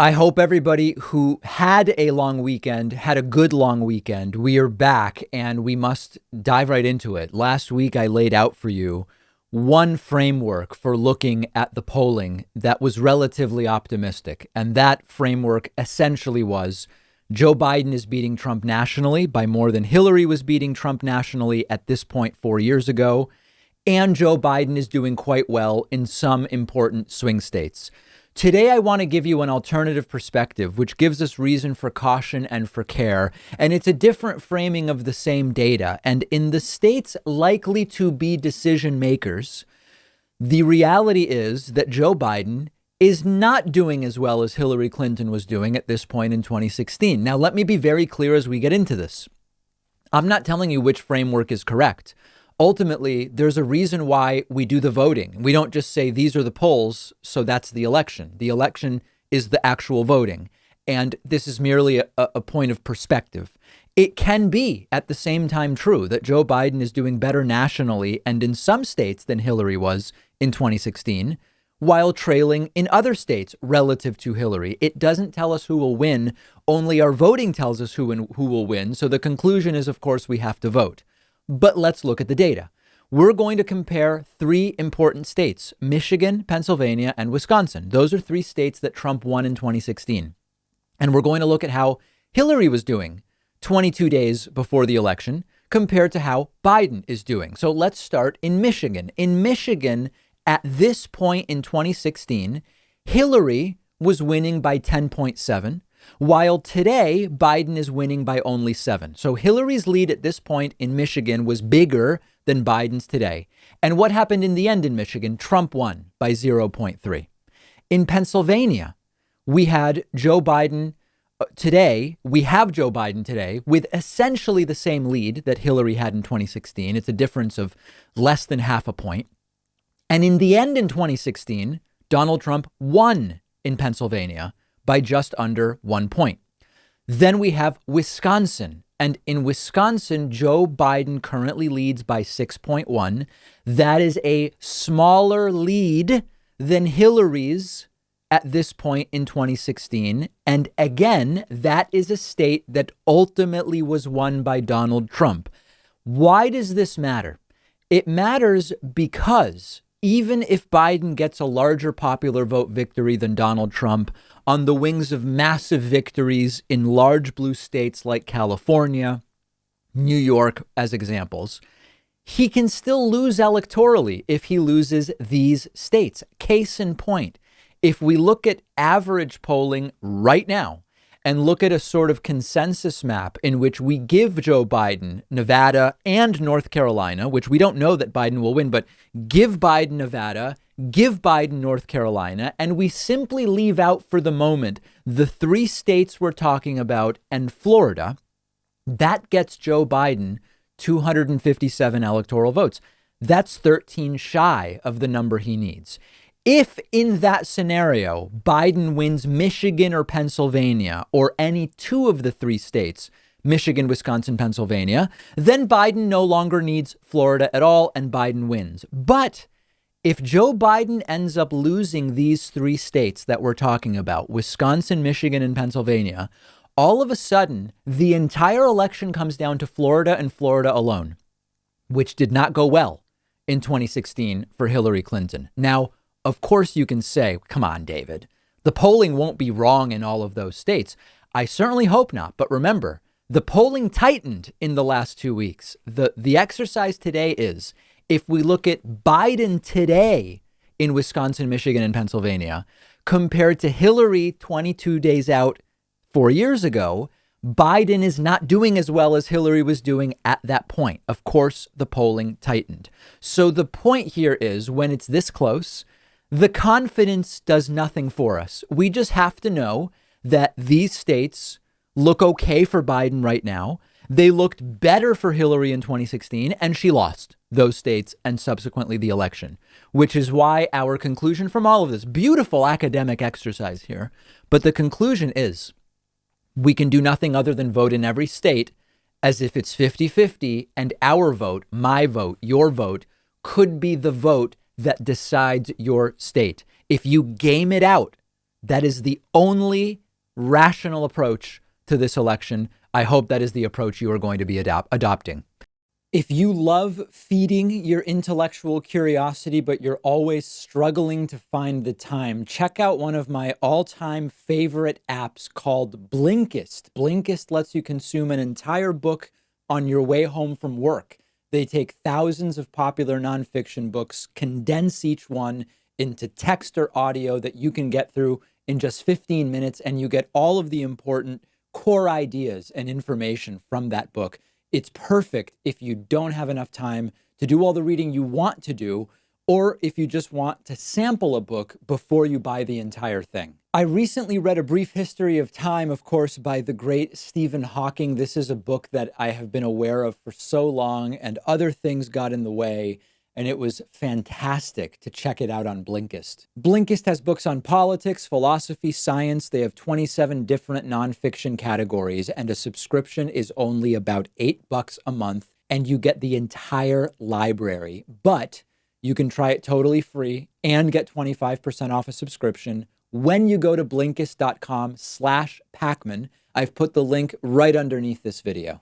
I hope everybody who had a long weekend had a good long weekend. We are back and we must dive right into it. Last week, I laid out for you one framework for looking at the polling that was relatively optimistic. And that framework essentially was Joe Biden is beating Trump nationally by more than Hillary was beating Trump nationally at this point 4 years ago. And Joe Biden is doing quite well in some important swing states. Today, I want to give you an alternative perspective, which gives us reason for caution and for care. And it's a different framing of the same data. And in the states likely to be decision makers, the reality is that Joe Biden is not doing as well as Hillary Clinton was doing at this point in 2016. Now, let me be very clear as we get into this. I'm not telling you which framework is correct. Ultimately, there's a reason why we do the voting. We don't just say these are the polls, so that's the election. The election is the actual voting. And this is merely a point of perspective. It can be at the same time true that Joe Biden is doing better nationally and in some states than Hillary was in 2016, while trailing in other states relative to Hillary. It doesn't tell us who will win. Only our voting tells us who will win. So the conclusion is, of course, we have to vote. But let's look at the data. We're going to compare three important states, Michigan, Pennsylvania, and Wisconsin. Those are three states that Trump won in 2016. And we're going to look at how Hillary was doing 22 days before the election compared to how Biden is doing. So let's start in Michigan. In Michigan, at this point in 2016, Hillary was winning by 10.7. While today, Biden is winning by only 7. So Hillary's lead at this point in Michigan was bigger than Biden's today. And what happened in the end in Michigan? Trump won by 0.3. In Pennsylvania, we had Joe Biden today. We have Joe Biden today with essentially the same lead that Hillary had in 2016. It's a difference of less than half a point. And in the end in 2016, Donald Trump won in Pennsylvania by just under 1 point. Then we have Wisconsin. And in Wisconsin, Joe Biden currently leads by 6.1. That is a smaller lead than Hillary's at this point in 2016. And again, that is a state that ultimately was won by Donald Trump. Why does this matter? It matters because even if Biden gets a larger popular vote victory than Donald Trump on the wings of massive victories in large blue states like California, New York, as examples, he can still lose electorally if he loses these states. Case in point, if we look at average polling right now and look at a sort of consensus map in which we give Joe Biden Nevada and North Carolina, which we don't know that Biden will win, but give Biden Nevada, give Biden North Carolina, and we simply leave out for the moment the three states we're talking about and Florida, that gets Joe Biden 257 electoral votes. That's 13 shy of the number he needs. If in that scenario, Biden wins Michigan or Pennsylvania or any two of the three states, Michigan, Wisconsin, Pennsylvania, then Biden no longer needs Florida at all and Biden wins. But if Joe Biden ends up losing these three states that we're talking about, Wisconsin, Michigan, and Pennsylvania, all of a sudden, the entire election comes down to Florida and Florida alone, which did not go well in 2016 for Hillary Clinton. Now, of course, you can say, come on, David, the polling won't be wrong in all of those states. I certainly hope not. But remember, the polling tightened in the last 2 weeks. The exercise today is if we look at Biden today in Wisconsin, Michigan, and Pennsylvania, compared to Hillary 22 days out 4 years ago, Biden is not doing as well as Hillary was doing at that point. Of course, the polling tightened. So the point here is when it's this close, the confidence does nothing for us. We just have to know that these states look okay for Biden right now. They looked better for Hillary in 2016, and she lost those states and subsequently the election, which is why our conclusion from all of this beautiful academic exercise here. But the conclusion is we can do nothing other than vote in every state as if it's 50-50 and our vote, my vote, your vote could be the vote that decides your state. If you game it out That is the only rational approach to this election. I hope that is the approach you are going to be adopting. If you love feeding your intellectual curiosity, but you're always struggling to find the time, check out one of my all-time favorite apps called Blinkist. Blinkist lets you consume an entire book on your way home from work. They take thousands of popular nonfiction books, condense each one into text or audio that you can get through in just 15 minutes, and you get all of the important core ideas and information from that book. It's perfect if you don't have enough time to do all the reading you want to do, or if you just want to sample a book before you buy the entire thing. I recently read A Brief History of Time, of course, by the great Stephen Hawking. This is a book that I have been aware of for so long, and other things got in the way, and it was fantastic to check it out on Blinkist. Blinkist has books on politics, philosophy, science. They have 27 different nonfiction categories, and a subscription is only about $8 a month, and you get the entire library. But you can try it totally free and get 25% off a subscription when you go to Blinkist.com/Pakman. I've put the link right underneath this video.